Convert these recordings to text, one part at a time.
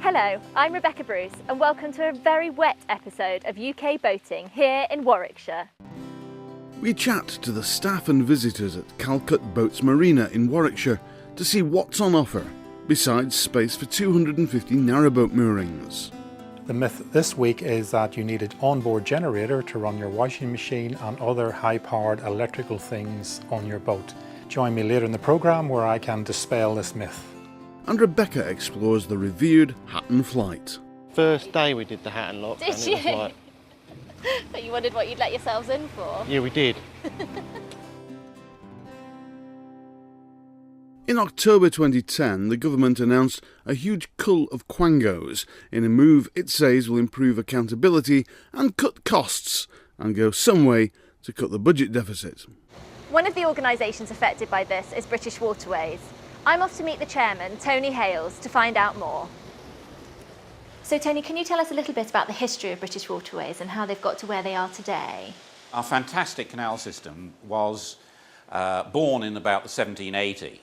Hello, I'm Rebecca Bruce and welcome to a very wet episode of UK Boating here in Warwickshire. We chat to the staff and visitors at Calcut Boats Marina in Warwickshire to see what's on offer, besides space for 250 narrowboat moorings. The myth this week is that you need an onboard generator to run your washing machine and other high-powered electrical things on your boat. Join me later in the programme where I can dispel this myth. And Rebecca explores the revered Hatton Flight. First day we did the Hatton Lock. Did and you? It was like, But you wondered what you'd let yourselves in for? yeah, we did. In October 2010, the government announced a huge cull of quangos in a move it says will improve accountability and cut costs and go some way to cut the budget deficit. One of the organisations affected by this is British Waterways. I'm off to meet the chairman, Tony Hales, to find out more. So Tony, can you tell us a little bit about the history of British Waterways and how they've got to where they are today? Our fantastic canal system was born in about the 1780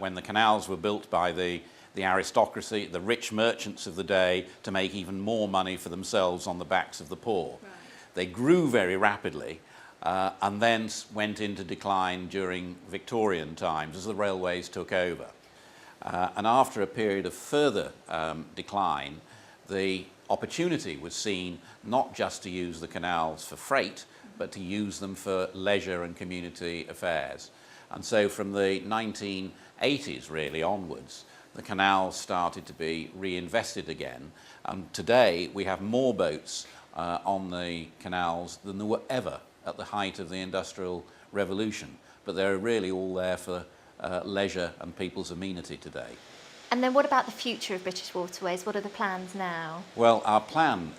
when the canals were built by the aristocracy, the rich merchants of the day, to make even more money for themselves on the backs of the poor. Right. They grew very rapidly and then went into decline during Victorian times as the railways took over. And after a period of further decline, the opportunity was seen not just to use the canals for freight, but to use them for leisure and community affairs. And so from the 1980s really onwards, the canals started to be reinvested again. And today we have more boats on the canals than there were ever at the height of the Industrial Revolution. But they're really all there for leisure and people's amenity today. And then what about the future of British Waterways? What are the plans now? Well, our plan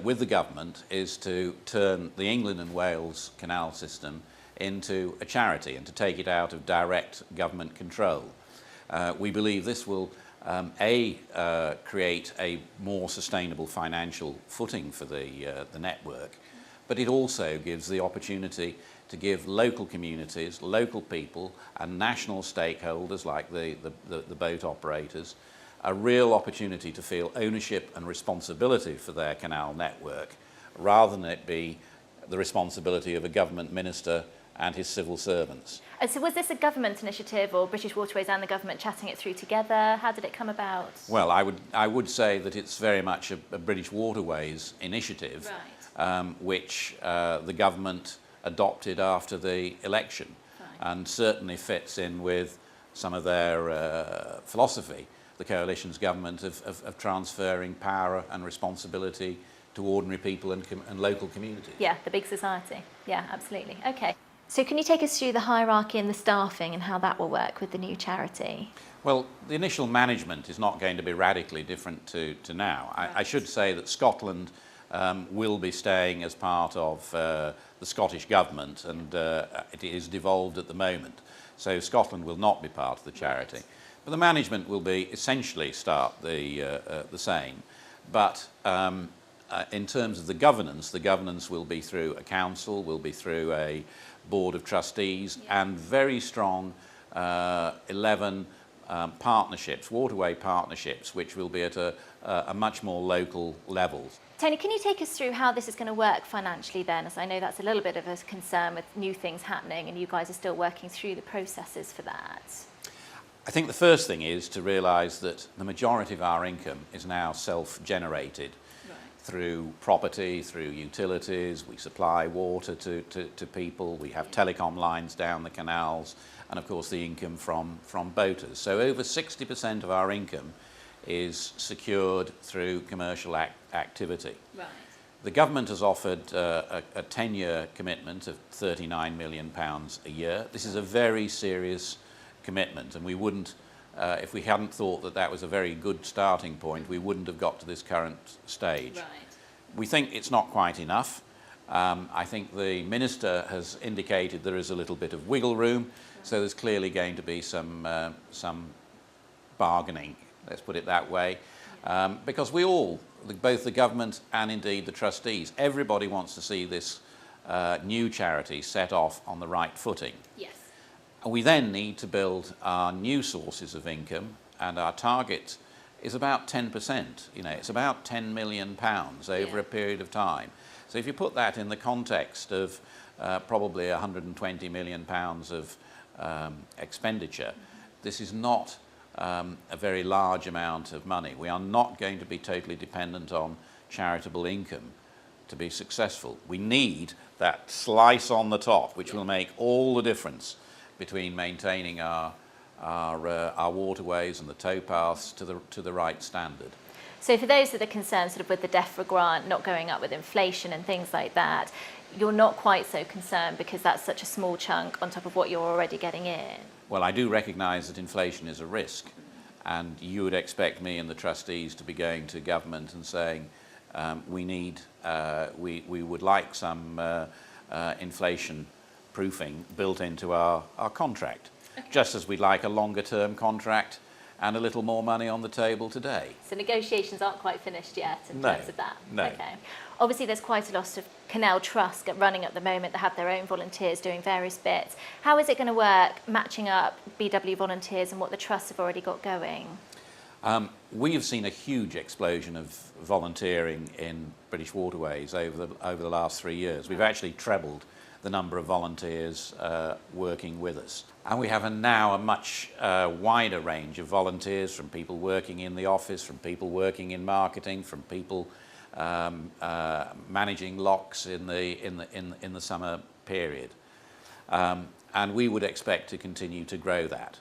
with the government is to turn the England and Wales canal system into a charity and to take it out of direct government control. We believe this will create a more sustainable financial footing for the network, but it also gives the opportunity to give local communities, local people and national stakeholders like the boat operators a real opportunity to feel ownership and responsibility for their canal network, rather than it be the responsibility of a government minister and his civil servants. And so was this a government initiative or British Waterways and the government chatting it through together? How did it come about? Well, I would say that it's very much a British Waterways initiative, right. Which the government adopted after the election. Fine. And certainly fits in with some of their philosophy, the coalition's government, of transferring power and responsibility to ordinary people and local communities. Yeah, the big society. Yeah, absolutely. Okay. So can you take us through the hierarchy and the staffing and how that will work with the new charity? Well, the initial management is not going to be radically different to now. Right. I should say that Scotland will be staying as part of the Scottish government, and it is devolved at the moment. So Scotland will not be part of the charity. Right. But the management will be essentially the same. But in terms of the governance will be through a council, will be through a board of trustees, yeah. And very strong 11 partnerships, waterway partnerships, which will be at a much more local level. Tony, can you take us through how this is going to work financially then, as I know that's a little bit of a concern with new things happening and you guys are still working through the processes for that? I think the first thing is to realise that the majority of our income is now self-generated. Right. Through property, through utilities, we supply water to people, we have telecom lines down the canals, and of course the income from boaters. So over 60% of our income is secured through commercial activity. Right. The government has offered a 10-year commitment of £39 million a year. This is a very serious commitment, and we wouldn't, if we hadn't thought that that was a very good starting point, we wouldn't have got to this current stage. Right. We think it's not quite enough. I think the Minister has indicated there is a little bit of wiggle room, so there's clearly going to be some bargaining, let's put it that way, because we all, both the government and indeed the trustees, everybody wants to see this new charity set off on the right footing. Yes. We then need to build our new sources of income, and our target is about 10%. You know, it's about £10 million over a period of time. So if you put that in the context of probably £120 million of expenditure, this is not a very large amount of money. We are not going to be totally dependent on charitable income to be successful. We need that slice on the top, which will make all the difference between maintaining our waterways and the towpaths to the right standard. So for those that are concerned sort of with the DEFRA grant not going up with inflation and things like that, you're not quite so concerned because that's such a small chunk on top of what you're already getting in? Well, I do recognise that inflation is a risk, and you would expect me and the trustees to be going to government and saying we would like some inflation proofing built into our contract, just as we'd like a longer term contract and a little more money on the table today. So negotiations aren't quite finished yet in terms of that? No. Okay. Obviously there's quite a lot of canal trusts running at the moment that have their own volunteers doing various bits. How is it going to work matching up BW volunteers and what the trusts have already got going? We have seen a huge explosion of volunteering in British Waterways over the last 3 years. We've actually trebled the number of volunteers working with us. And we have now a much wider range of volunteers, from people working in the office, from people working in marketing, from people managing locks in the summer period. And we would expect to continue to grow that.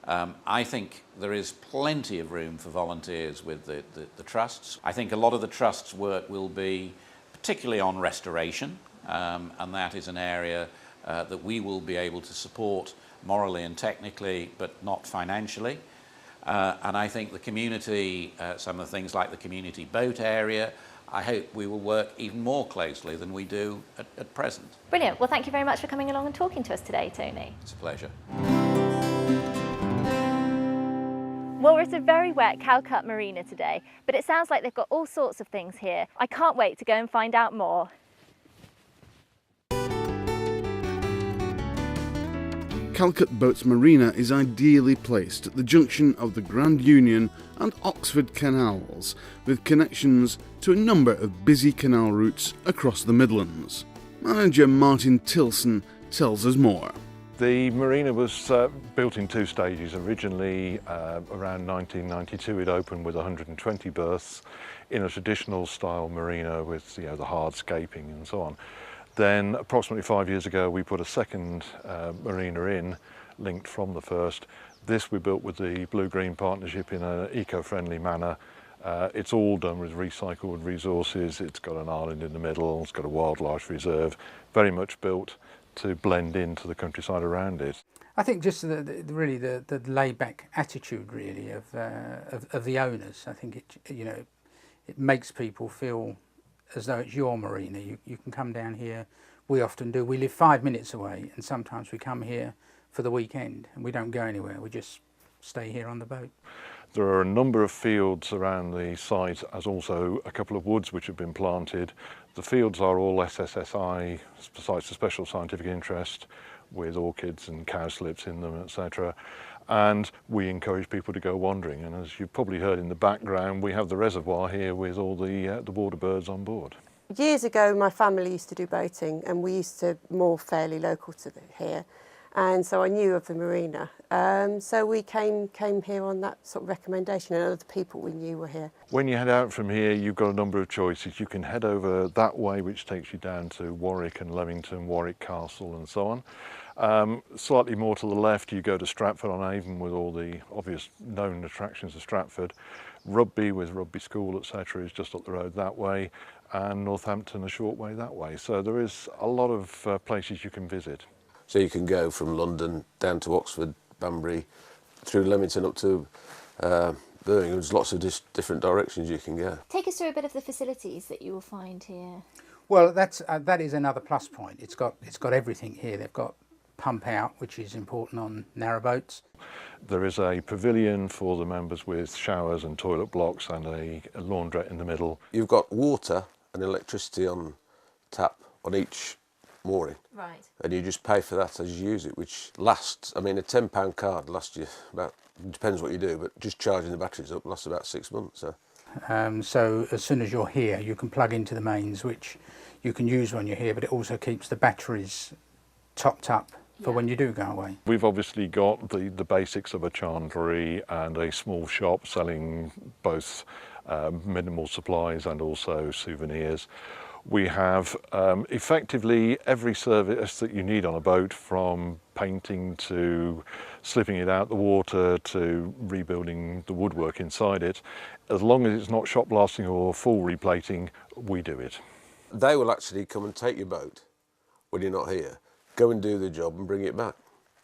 I think there is plenty of room for volunteers with the trusts. I think a lot of the trusts' work will be particularly on restoration, and that is an area that we will be able to support morally and technically, but not financially. And I think the community, some of the things like the community boat area, I hope we will work even more closely than we do at present. Brilliant. Well, thank you very much for coming along and talking to us today, Tony. It's a pleasure. Well, we're at a very wet Calcutta marina today, but it sounds like they've got all sorts of things here. I can't wait to go and find out more. Calcutta Boats Marina is ideally placed at the junction of the Grand Union and Oxford canals, with connections to a number of busy canal routes across the Midlands. Manager Martin Tilson tells us more. The marina was built in 2 stages. Originally, around 1992, it opened with 120 berths in a traditional style marina with the hardscaping and so on. Then, approximately 5 years ago, we put a second marina in, linked from the first. This we built with the Blue-Green Partnership in an eco-friendly manner. It's all done with recycled resources. It's got an island in the middle, it's got a wildlife reserve, very much built to blend into the countryside around it. I think just really the laid-back attitude really of the owners. I think it makes people feel as though it's your marina. You can come down here. We often do. We live 5 minutes away, and sometimes we come here for the weekend and we don't go anywhere. We just stay here on the boat. There are a number of fields around the site, as also a couple of woods which have been planted. The fields are all SSSI, sites of special scientific interest, with orchids and cowslips in them, etc. And we encourage people to go wandering. And as you've probably heard in the background, we have the reservoir here with all the water birds on board. Years ago, my family used to do boating, and we used to moor fairly local to here. And so I knew of the marina. So we came here on that sort of recommendation, and other people we knew were here. When you head out from here, you've got a number of choices. You can head over that way, which takes you down to Warwick and Leamington, Warwick Castle and so on. Slightly more to the left, you go to Stratford-on-Avon with all the obvious known attractions of Stratford. Rugby with Rugby School, etc. is just up the road that way, and Northampton a short way that way. So there is a lot of places you can visit. So you can go from London down to Oxford, Banbury, through Leamington up to Birmingham. There's lots of different directions you can go. Take us through a bit of the facilities that you will find here. Well, that is another plus point. It's got everything here. They've got pump out, which is important on narrowboats. There is a pavilion for the members with showers and toilet blocks and a laundrette in the middle. You've got water and electricity on tap on each mooring. Right. And you just pay for that as you use it, which lasts, I mean, a £10 card lasts you about, depends what you do, but just charging the batteries up lasts about 6 months. So. So as soon as you're here, you can plug into the mains, which you can use when you're here, but it also keeps the batteries topped up for when you do go away. We've obviously got the basics of a chandlery and a small shop selling both minimal supplies and also souvenirs. We have effectively every service that you need on a boat, from painting to slipping it out the water to rebuilding the woodwork inside it. As long as it's not shot blasting or full replating, we do it. They will actually come and take your boat when you're not here, go and do the job and bring it back.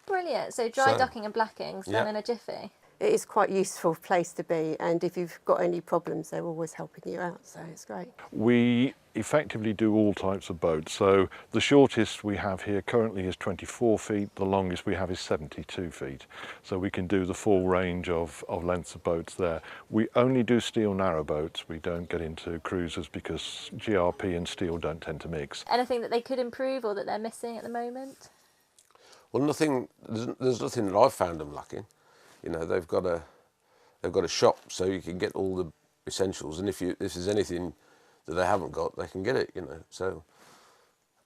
Brilliant. So dry docking and blacking's done in a jiffy. It is quite a useful place to be, and if you've got any problems, they're always helping you out, so it's great. We effectively do all types of boats. So the shortest we have here currently is 24 feet, the longest we have is 72 feet. So we can do the full range of lengths of boats there. We only do steel narrow boats. We don't get into cruisers because GRP and steel don't tend to mix. Anything that they could improve or that they're missing at the moment? Well, there's nothing that I've found them lacking. You know, they've got a shop, so you can get all the essentials, and if there's anything that they haven't got, they can get it. You know, so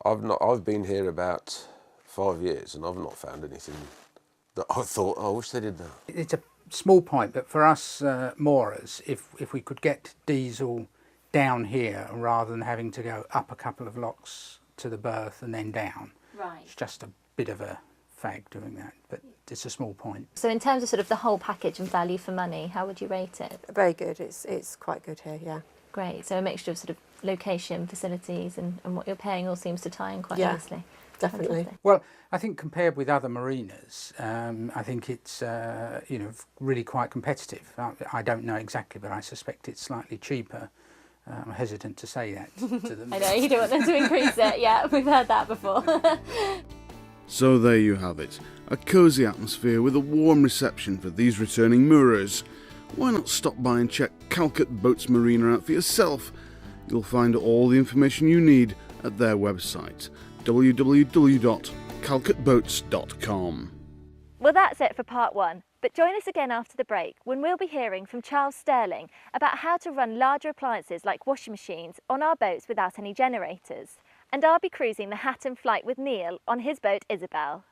I've been here about 5 years, and I've not found anything that I thought, oh, I wish they did that. It's a small point, but for us moorers, if we could get diesel down here rather than having to go up a couple of locks to the berth and then down, it's just a bit of a fag doing that, but it's a small point. So in terms of sort of the whole package and value for money, how would you rate it? Very good. It's quite good here, yeah. Great. So a mixture of sort of location, facilities and what you're paying all seems to tie in quite nicely. Definitely. Fantastic. Well, I think compared with other marinas, I think it's you know, really quite competitive. I don't know exactly, but I suspect it's slightly cheaper. I'm hesitant to say that to them. I know, you don't want them to increase it. Yeah, we've heard that before. So there you have it, a cosy atmosphere with a warm reception for these returning moorers. Why not stop by and check Calcut Boats Marina out for yourself? You'll find all the information you need at their website, www.calcutboats.com. Well, that's it for part one. But join us again after the break when we'll be hearing from Charles Sterling about how to run larger appliances like washing machines on our boats without any generators. And I'll be cruising the Hatton Flight with Neil on his boat Isabel.